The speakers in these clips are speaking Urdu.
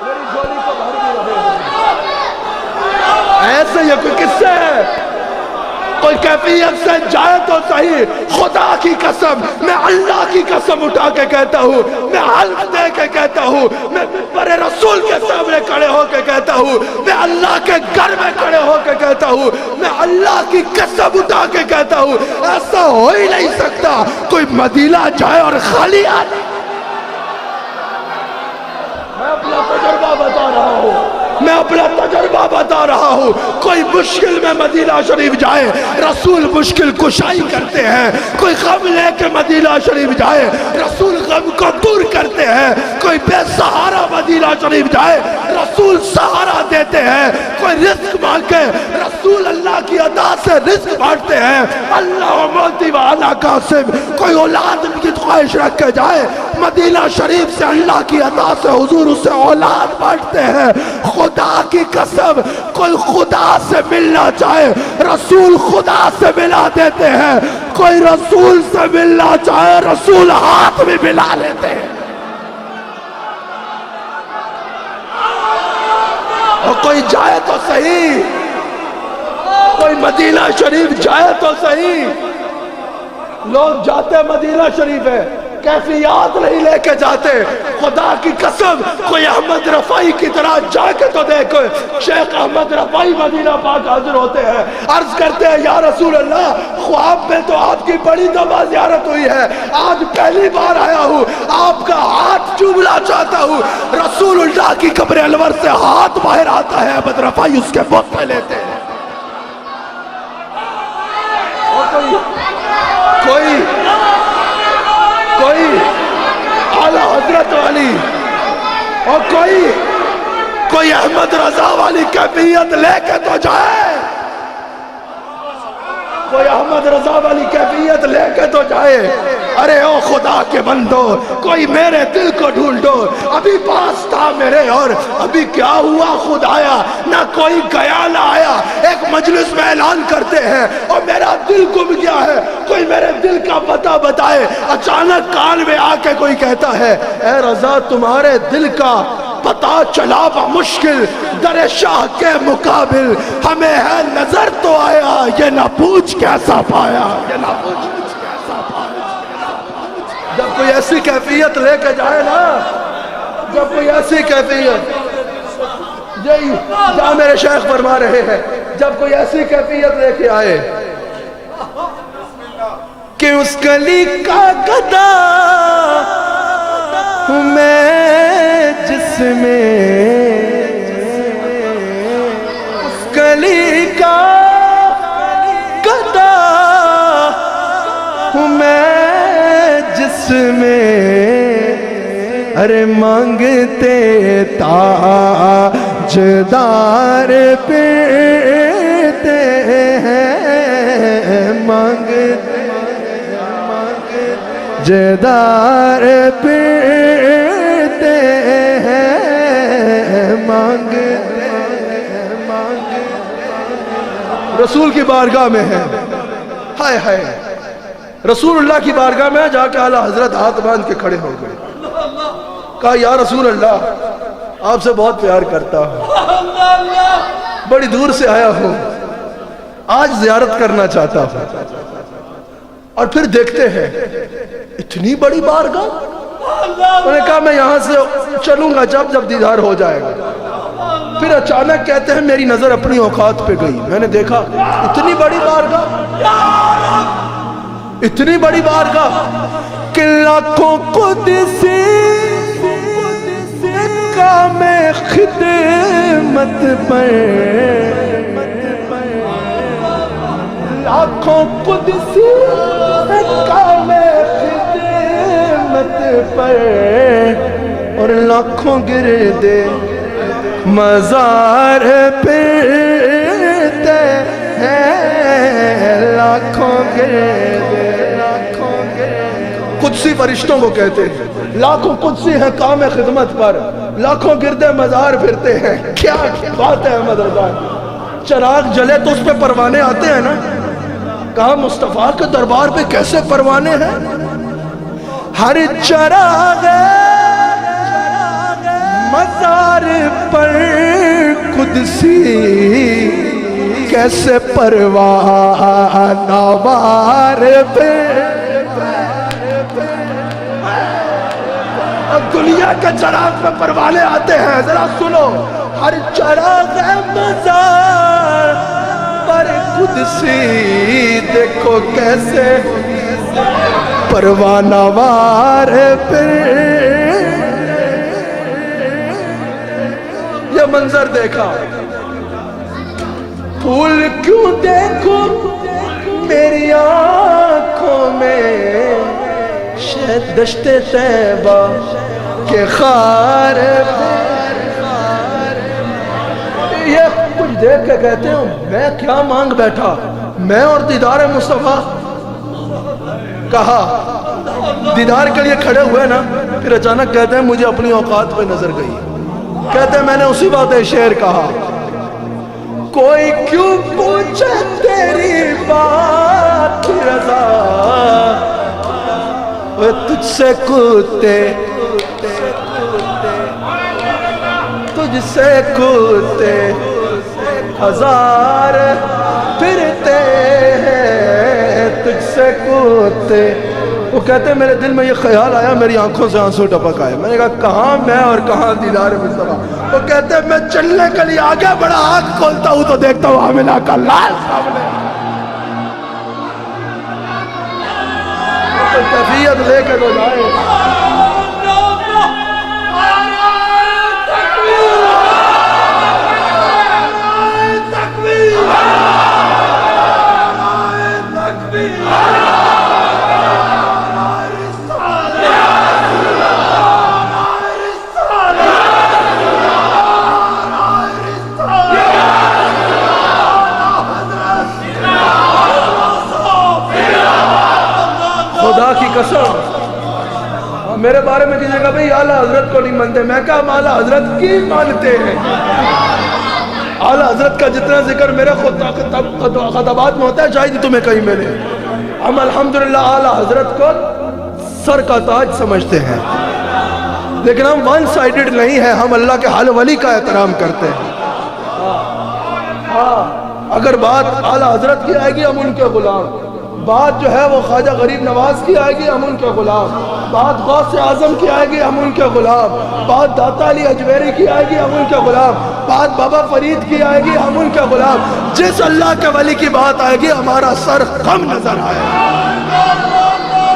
میری جھولی کو بھر بھی رہے ہو۔ ایسے یہ کوئی قصے ہے؟ کوئی کیفیت سے جائے تو صحیح۔ خدا کی قسم، میں اللہ کی قسم اٹھا کے کہتا ہوں، میں حلف دے کے کہتا ہوں، میں منبر رسول کے سامنے کھڑے ہو کے کہتا ہوں، میں اللہ کے گھر میں کھڑے ہو کے کہتا ہوں، میں اللہ کی قسم اٹھا کے کہتا ہوں، ایسا ہو ہی نہیں سکتا کوئی مدینہ جائے اور خالی آئے۔ میں اپنا تجربہ بتا رہا ہوں، میں اپنا تجربہ بتا رہا ہوں۔ کوئی مشکل میں مدینہ شریف جائے، رسول مشکل کشائی کرتے ہیں۔ کوئی غم لے کے مدینہ شریف جائے، رسول غم کو دور کرتے ہیں۔ کوئی بے سہارا مدینہ شریف جائے، رسول سہارا دیتے ہیں۔ کوئی رزق مانگے، رسول اللہ کی عطا سے رزق بانٹتے ہیں۔ اللہ موتی وانا قاسم، کوئی اولاد کی خواہش رکھ کے جائے مدینہ شریف سے، اللہ کی عطا سے حضور اسے اولاد بانٹتے ہیں۔ خدا کی قسم، کوئی خدا سے ملنا چاہے، رسول خدا سے ملا دیتے ہیں۔ کوئی رسول سے ملنا چاہے، رسول ہاتھ بھی ملا لیتے ہیں۔ اور کوئی جائے تو صحیح، کوئی مدینہ شریف جائے تو صحیح۔ لوگ جاتے مدینہ شریف ہے، کیفیات نہیں لے کے جاتے۔ خدا کی قسم، کوئی احمد رفائی کی طرح جا کے تو دیکھو۔ شیخ احمد رفائی مدینہ پاک حاضر ہوتے ہیں، عرض کرتے ہیں یا رسول اللہ، خواب میں تو آپ کی بڑی دفعہ زیارت ہوئی ہے، آج پہلی بار آیا ہوں، آپ کا ہاتھ چومنا چاہتا ہوں۔ رسول اللہ کی قبر انور سے ہاتھ باہر آتا ہے، احمد رفائی اس کے بوس میں لیتے ہیں۔ اور کوئی اعلیٰ حضرت والی، اور کوئی احمد رضا والی کیفیت لے کے تو جائے، کوئی احمد رضا والی کیفیت لے کے تو جائے۔ ارے او خدا کے بندو، کوئی میرے دل کو ڈھونڈو، ابھی پاس تھا میرے اور ابھی کیا ہوا خود آیا، نہ کوئی گیا نہ آیا۔ ایک مجلس میں اعلان کرتے ہیں اور میرا دل گم گیا ہے، کوئی میرے دل کا پتہ بتائے۔ اچانک کان میں آ کے کوئی کہتا ہے، اے رضا تمہارے دل کا پتہ چلا بمشکل، در شاہ کے مقابل ہمیں ہے نظر تو آیا، یہ نہ پوچھ کیسا پایا، یہ نہ پوچھ کیسا پایا۔ جب کوئی ایسی کیفیت لے کے جائے نا، جب کوئی ایسی کیفیت، یہی جہاں میرے شیخ فرما رہے ہیں، جب کوئی ایسی کیفیت لے کے آئے کہ اس گلی کا گدا ہوں میں جس میں، اس گلی کا گدا ہوں میں جس میں، ارے مانگتے تاجدار پھرتے ہیں، جدار پھرتے ہیں، رسول کی بارگاہ میں ہے۔ ہائے ہائے، رسول اللہ کی بارگاہ میں جا کے اعلیٰ حضرت ہاتھ باندھ کے کھڑے ہو گئے، کہا یا رسول اللہ، آپ سے بہت پیار کرتا ہوں، بڑی دور سے آیا ہوں، آج زیارت کرنا چاہتا ہوں۔ اور پھر دیکھتے ہیں اتنی بڑی بارگاہ، انہوں نے کہا میں یہاں سے چلوں گا جب دیدار ہو جائے گا۔ پھر اچانک کہتے ہیں میری نظر اپنی اوقات پہ گئی، میں نے دیکھا اتنی بڑی بارگاہ، اتنی بڑی بارگاہ کہ لاکھوں قدسی کام خدمت پر، لاکھوں قدسی کام خدمت پر، اور لاکھوں گردے مزار پھرتے ہیں، لاکھوں گردے، قدسی فرشتوں کو کہتے ہیں، لاکھوں قدسی ہیں کام خدمت پر، لاکھوں گردے مزار پھرتے ہیں۔ کیا بات ہے احمد رضا، چراغ جلے تو اس پہ پروانے آتے ہیں نا، کہا مصطفیٰ کے دربار پہ کیسے پروانے ہیں؟ ہر چراغ مزار پر قدسی کیسے پروانہ وار پہ دنیا کے چراغ میں پروانے آتے ہیں، ذرا سنو، ہر چراغ مزار پر قدسی دیکھو کیسے پروانہ وار پہ یہ منظر دیکھا، پھول کیوں دیکھو میری آنکھوں میں شاید دشت طیبہ کے خار پہ یہ کچھ دیکھ کے کہتے ہوں میں کیا مانگ بیٹھا، میں اور دیدار مصطفیٰ کہا دیدار کے لیے کھڑے ہوئے نا، پھر اچانک کہتے ہیں مجھے اپنی اوقات پہ نظر گئی، کہتے ہیں میں نے اسی بات شعر کہا، کوئی کیوں پوچھے تیری بات کی رضا، وہ تجھ سے کتے تجھ سے کتے ہزار پھرتے ہیں، تجھ سے کتے۔ وہ کہتے ہیں میرے دل میں یہ خیال آیا، میری آنکھوں سے آنسو ٹپک آئے، میں نے کہا کہاں میں اور کہاں دیدار مصطفیٰ۔ وہ کہتے ہیں میں چلنے کے لیے آگے بڑا، آنکھ کھولتا ہوں تو دیکھتا ہوں آمنہ کا لال سامنے، تو کیفیت لے کے تو جائے۔ خدا کی قسم میرے بارے میں کسی کہا بھئی اعلیٰ حضرت کو نہیں مانتے، میں کہا ہم اعلیٰ حضرت کی مانتے ہیں، اعلیٰ حضرت کا جتنا ذکر میرے خطابات میں ہوتا ہے شاید تمہیں کہیں ملے، ہم الحمدللہ اعلیٰ حضرت کو سر کا تاج سمجھتے ہیں، لیکن ہم ون سائیڈڈ نہیں ہیں، ہم اللہ کے حال ولی کا احترام کرتے ہیں۔ اگر بات اعلیٰ حضرت کی آئے گی ہم ان کے غلام، بات جو ہے وہ خواجہ غریب نواز کی آئے گی ہم ان کے غلام، بات غوث اعظم کی آئے گی ہم ان کے غلام، بات داتا علی اجمیری کی آئے گی ہم ان کے غلام، بات بابا فرید کی آئے گی ہم ان کے غلام، جس اللہ کے ولی کی بات آئے گی ہمارا سر خم نظر آئے گا،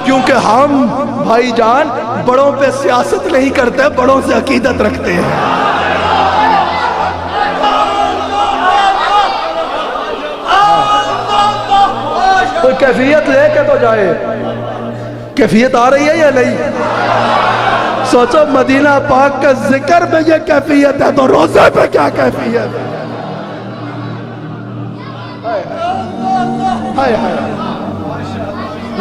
کیونکہ ہم بھائی جان بڑوں پہ سیاست نہیں کرتے، بڑوں سے عقیدت رکھتے ہیں۔ کوئی کیفیت لے کے تو جائے، کیفیت آ رہی ہے یا نہیں؟ سوچو مدینہ پاک کا ذکر میں یہ کیفیت ہے تو روزے پہ کیا کیفیت ہے؟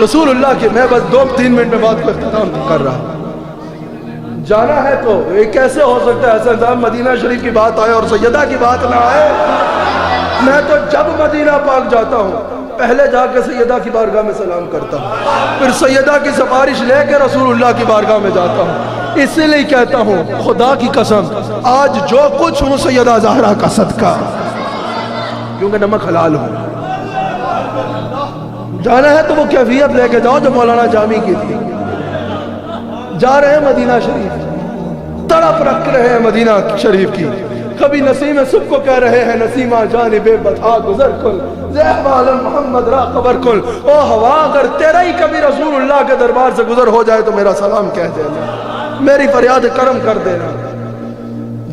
رسول اللہ کی، میں بس 2-3 منٹ میں بات کو اختتام کر رہا ہوں، جانا ہے تو یہ کیسے ہو سکتا ہے حسن صاحب مدینہ شریف کی بات آئے اور سیدہ کی بات نہ آئے؟ میں تو جب مدینہ پاک جاتا ہوں پہلے جا کے سیدہ کی بارگاہ میں سلام کرتا ہوں، پھر سیدہ کی سفارش لے کے رسول اللہ کی بارگاہ میں جاتا ہوں، اس لیے کہتا ہوں خدا کی قسم آج جو کچھ ہوں سیدہ زہرا کا صدقہ، کیونکہ نمک حلال ہوں۔ جانا ہے تو وہ کیفیت لے کے جاؤ جو مولانا جامی کی تھی، جا رہے ہیں مدینہ شریف، تڑپ رکھ رہے ہیں مدینہ شریف کی، کبھی نسیم صبح کو کہہ رہے ہیں نسیمہ جانب بطحا گزر کن زیب عالم محمد را خبر کن، او ہوا اگر تیرا ہی کبھی رسول اللہ کے دربار سے گزر ہو جائے تو میرا سلام کہہ دینا، میری فریاد کرم کر دینا۔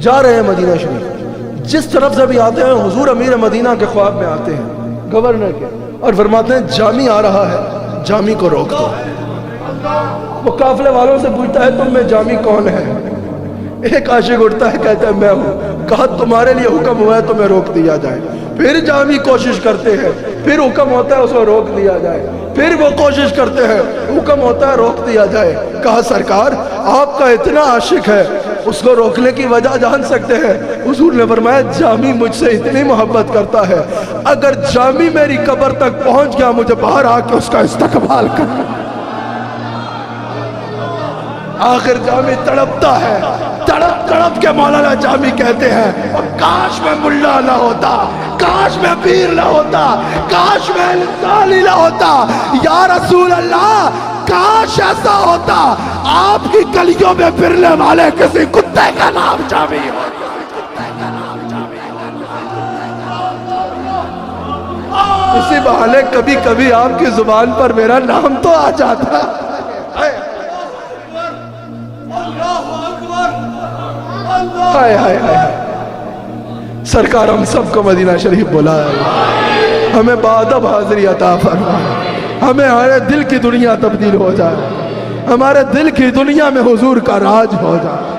جا رہے ہیں مدینہ شریف، جس طرف سے بھی آتے ہیں حضور امیر مدینہ کے خواب میں آتے ہیں گورنر کے، اور فرماتے ہیں جامی آ رہا ہے، جامی کو روک دو۔ وہ قافلے والوں سے پوچھتا ہے تم میں جامی کون ہے؟ ایک عاشق اٹھتا ہے کہتا ہے میں ہوں، کہا تمہارے لیے حکم ہوا ہے تمہیں روک دیا جائے، پھر جامی کوشش کرتے ہیں، پھر حکم ہوتا ہے اس کو روک دیا جائے، پھر وہ کوشش کرتے ہیں حکم ہوتا ہے روک دیا جائے، کہا سرکار آپ کا اتنا عاشق ہے اس کو روکنے کی وجہ جان سکتے ہیں؟ حضور نے فرمایا جامی مجھ سے اتنی محبت کرتا ہے اگر جامی میری قبر تک پہنچ گیا مجھے باہر آ کے اس کا استقبال کرنا۔ آخر جامی تڑپتا ہے، تڑپ تڑپ کے کہ مولانا جامی کہتے ہیں کاش میں ملا نہ ہوتا، کاش میں پیر نہ ہوتا، کاش میں انسان ہی نہ ہوتا، یا رسول اللہ کاش ایسا ہوتا آپ کی گلیوں میں پھرنے والے کسی کتے کا نام جامی ہو۔ اسی بہانے کبھی کبھی آپ کی زبان پر میرا نام تو آ جاتا۔ ہائے ہائے ہائے، سرکار ہم سب کو مدینہ شریف بلائے، ہمیں بادب حاضری عطا فرمائے، ہمیں ہمارے دل کی دنیا تبدیل ہو جائے، ہمارے دل کی دنیا میں حضور کا راج ہو جائے۔